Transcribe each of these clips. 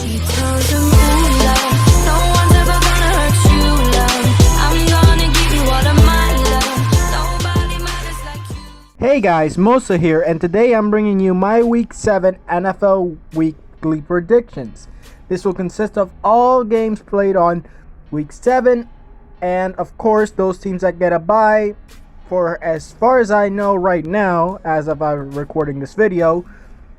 She tells him, ooh, love, no one's ever gonna hurt you, love. I'm gonna give you all of my love. Nobody matters like you. Hey guys, Mosa here, and today I'm bringing you my Week 7 NFL Weekly Predictions. This will consist of all games played on Week 7, and of course those teams that get a bye. For as far as I know right now, as of recording this video,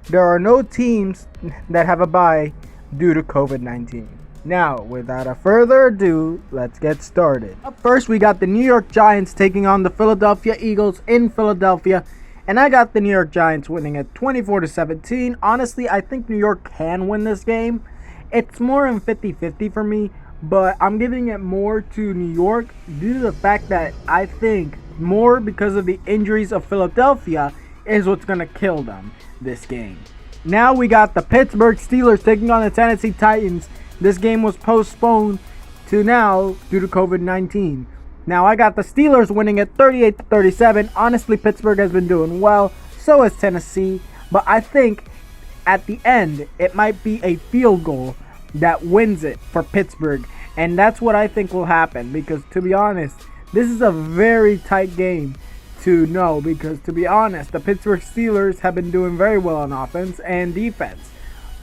there are no teams that have a bye due to COVID-19. Now, without a further ado, let's get started. Up first, we got the New York Giants taking on the Philadelphia Eagles in Philadelphia, and I got the New York Giants winning at 24-17. Honestly, I think New York can win this game. It's more than 50-50 for me, but I'm giving it more to New York due to the fact that I think more because of the injuries of Philadelphia is what's going to kill them this game. Now we got the Pittsburgh Steelers taking on the Tennessee Titans. This game was postponed to now due to COVID-19. Now I got the Steelers winning at 38-37. Honestly, Pittsburgh has been doing well, so has Tennessee, but I think at the end it might be a field goal that wins it for Pittsburgh, and that's what I think will happen, because to be honest, this is a very tight game to know, because to be honest, the Pittsburgh Steelers have been doing very well on offense and defense,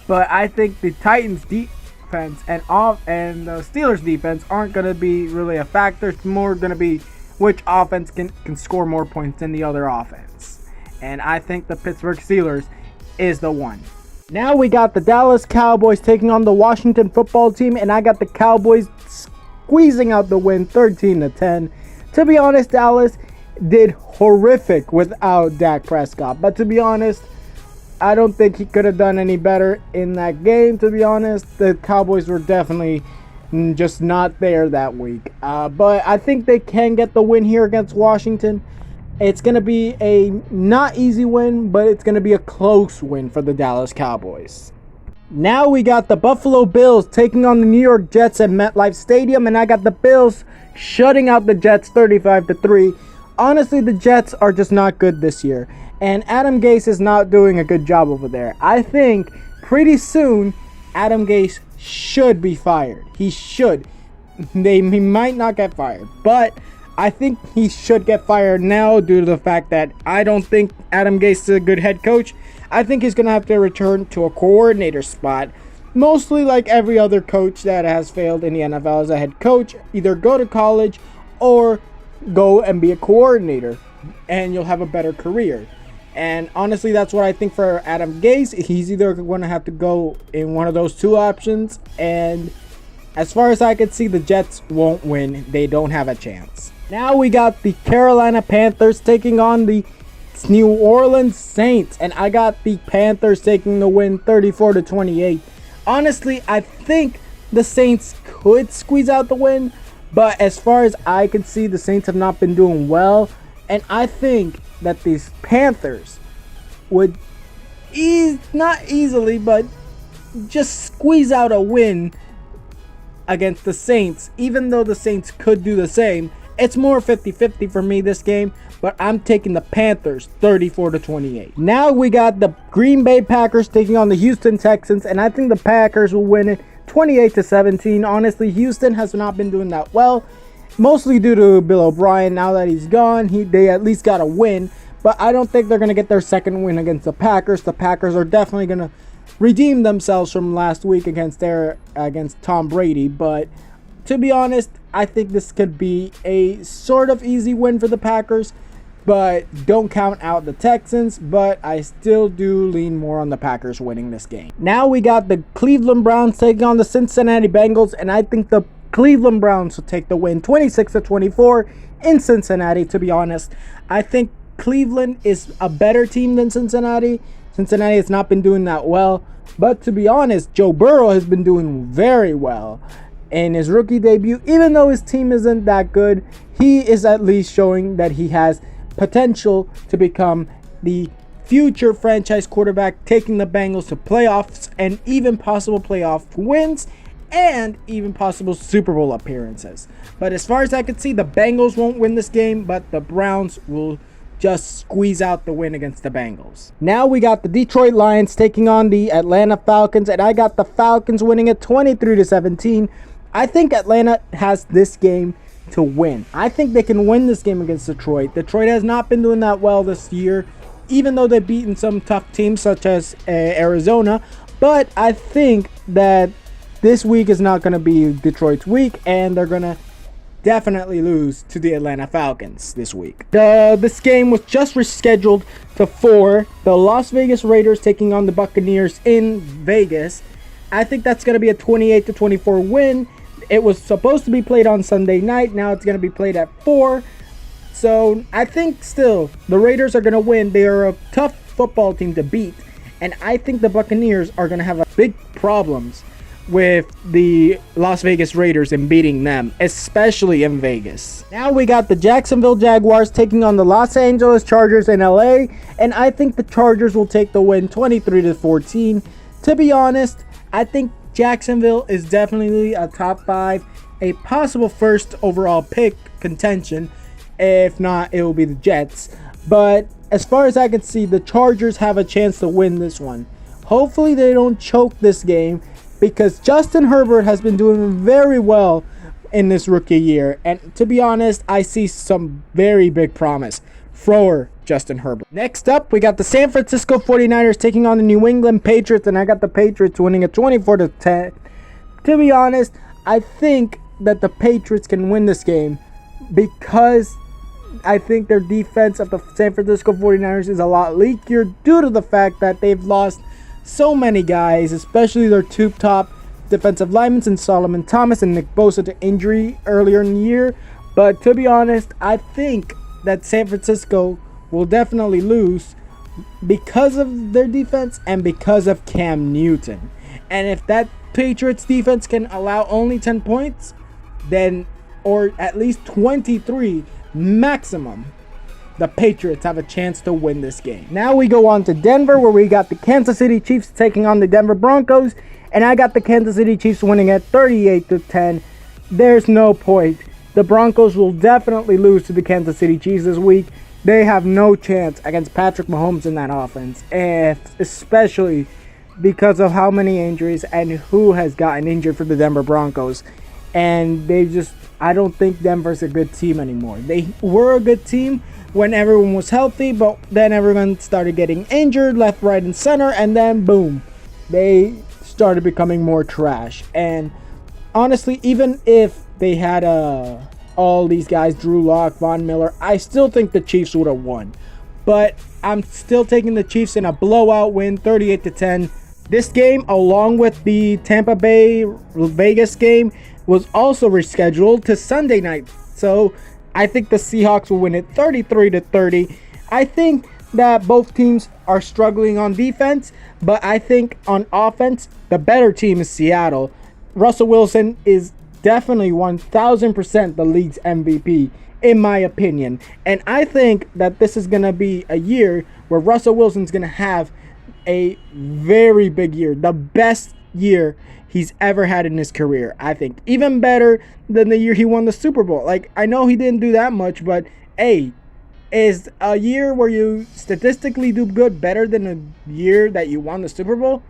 but I think the Titans defense and the Steelers defense aren't going to be really a factor. It's more going to be which offense can score more points than the other offense, and I think the Pittsburgh Steelers is the one. Now we got the Dallas Cowboys taking on the Washington football team, and I got the Cowboys squeezing out the win 13-10. To be honest, Dallas did horrific without Dak Prescott, but to be honest, I don't think he could have done any better in that game. To be honest, the Cowboys were definitely just not there that week, but I think they can get the win here against Washington. It's going to be a not easy win, but it's going to be a close win for the Dallas Cowboys. Now we got the Buffalo Bills taking on the New York Jets at MetLife Stadium, and I got the Bills shutting out the Jets 35-3. Honestly, the Jets are just not good this year, and Adam Gase is not doing a good job over there. I think pretty soon Adam Gase should be fired. He should. He might not get fired, but I think he should get fired now due to the fact that I don't think Adam Gase is a good head coach. I think he's going to have to return to a coordinator spot, mostly like every other coach that has failed in the NFL as a head coach. Either go to college or go and be a coordinator, and you'll have a better career. And honestly, that's what I think for Adam Gase. He's either going to have to go in one of those two options, and as far as I can see, the Jets won't win. They don't have a chance. Now we got the Carolina Panthers taking on the New Orleans Saints, and I got the Panthers taking the win 34-28. Honestly, I think the Saints could squeeze out the win, but as far as I can see, the Saints have not been doing well, and I think that these Panthers would not easily, but just squeeze out a win against the Saints, even though the Saints could do the same. It's more 50-50 for me this game, but I'm taking the Panthers 34-28. Now we got the Green Bay Packers taking on the Houston Texans, and I think the Packers will win it 28-17. Honestly, Houston has not been doing that well, mostly due to Bill O'Brien. Now that he's gone, they at least got a win, but I don't think they're going to get their second win against the Packers. The Packers are definitely going to redeem themselves from last week against Tom Brady, but to be honest, I think this could be a sort of easy win for the Packers, but don't count out the Texans, but I still do lean more on the Packers winning this game. Now we got the Cleveland Browns taking on the Cincinnati Bengals, and I think the Cleveland Browns will take the win 26-24 in Cincinnati. To be honest, I think Cleveland is a better team than Cincinnati. Cincinnati has not been doing that well, but to be honest, Joe Burrow has been doing very well in his rookie debut. Even though his team isn't that good, he is at least showing that he has potential to become the future franchise quarterback, taking the Bengals to playoffs and even possible playoff wins and even possible Super Bowl appearances. But as far as I can see, the Bengals won't win this game, but the Browns will just squeeze out the win against the Bengals. Now we got the Detroit Lions taking on the Atlanta Falcons, and I got the Falcons winning it 23-17. I think Atlanta has this game to win. I think they can win this game against Detroit. Detroit has not been doing that well this year, even though they've beaten some tough teams such as Arizona. But I think that this week is not going to be Detroit's week, and they're going to definitely lose to the Atlanta Falcons this week. This game was just rescheduled for the Las Vegas Raiders taking on the Buccaneers in Vegas. I think that's going to be a 28-24 win. It was supposed to be played on Sunday night. Now it's going to be played at 4. So I think still the Raiders are going to win. They are a tough football team to beat. And I think the Buccaneers are going to have big problems with the Las Vegas Raiders in beating them, especially in Vegas. Now we got the Jacksonville Jaguars taking on the Los Angeles Chargers in LA. And I think the Chargers will take the win 23-14. To be honest, I think Jacksonville is definitely a top 5, a possible first overall pick contention. If not, it will be the Jets. But as far as I can see, the Chargers have a chance to win this one. Hopefully they don't choke this game, because Justin Herbert has been doing very well in this rookie year. And to be honest, I see some very big promise for Justin Herbert. Next up, we got the San Francisco 49ers taking on the New England Patriots, and I got the Patriots winning it 24-10. To be honest, I think that the Patriots can win this game because I think their defense of the San Francisco 49ers is a lot leakier due to the fact that they've lost so many guys, especially their two top defensive linemen in Solomon Thomas and Nick Bosa to injury earlier in the year. But to be honest, I think that San Francisco will definitely lose because of their defense and because of Cam Newton. And if that Patriots defense can allow only 10 points, then, or at least 23 maximum, the Patriots have a chance to win this game. Now we go on to Denver, where we got the Kansas City Chiefs taking on the Denver Broncos, and I got the Kansas City Chiefs winning at 38-10. There's no point. The Broncos will definitely lose to the Kansas City Chiefs this week. They have no chance against Patrick Mahomes in that offense, and especially because of how many injuries and who has gotten injured for the Denver Broncos. And I don't think Denver's a good team anymore. They were a good team when everyone was healthy, but then everyone started getting injured left, right, and center, and then boom, they started becoming more trash. And honestly, even if they had all these guys, Drew Lock, Von Miller, I still think the Chiefs would have won. But I'm still taking the Chiefs in a blowout win, 38-10. This game, along with the Tampa Bay Vegas game, was also rescheduled to Sunday night. So I think the Seahawks will win it 33-30. I think that both teams are struggling on defense, but I think on offense, the better team is Seattle. Russell Wilson is definitely 1000% the league's MVP, in my opinion. And I think that this is going to be a year where Russell Wilson's going to have a very big year. The best year he's ever had in his career. I think even better than the year he won the Super Bowl. Like, I know he didn't do that much, but hey, is a year where you statistically do good better than a year that you won the Super Bowl?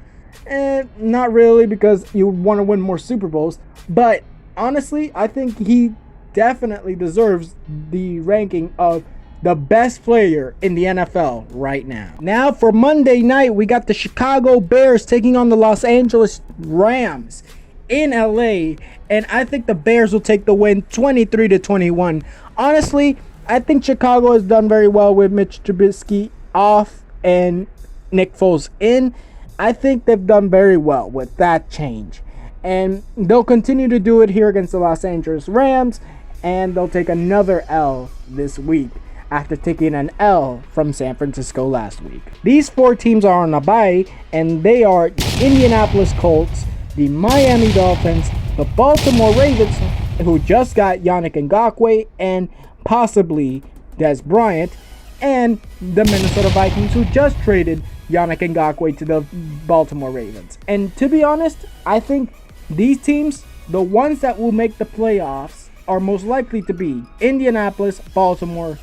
Not really, because you want to win more Super Bowls. But honestly, I think he definitely deserves the ranking of the best player in the NFL right now. Now for Monday night, we got the Chicago Bears taking on the Los Angeles Rams in LA, and I think the Bears will take the win 23-21. Honestly, I think Chicago has done very well with Mitch Trubisky off and Nick Foles in. I think they've done very well with that change, and they'll continue to do it here against the Los Angeles Rams, and they'll take another L this week after taking an L from San Francisco last week. These four teams are on a bye, and they are Indianapolis Colts, the Miami Dolphins, the Baltimore Ravens, who just got Yannick Ngakoue and possibly Dez Bryant, and the Minnesota Vikings, who just traded Yannick Ngakoue to the Baltimore Ravens. And to be honest, I think these teams, the ones that will make the playoffs, are most likely to be Indianapolis, Baltimore,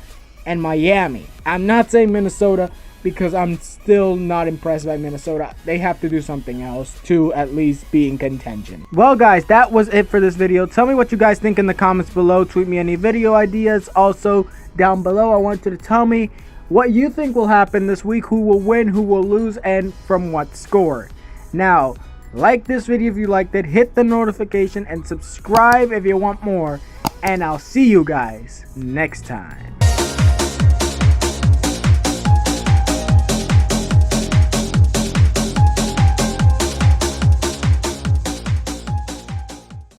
and Miami. I'm not saying Minnesota because I'm still not impressed by Minnesota. They have to do something else to at least be in contention. Well guys, that was it for this video. Tell me what you guys think in the comments below. Tweet me any video ideas. Also down below, I want you to tell me what you think will happen this week, who will win, who will lose, and from what score. Now, like this video if you liked it, hit the notification, and subscribe if you want more, and I'll see you guys next time.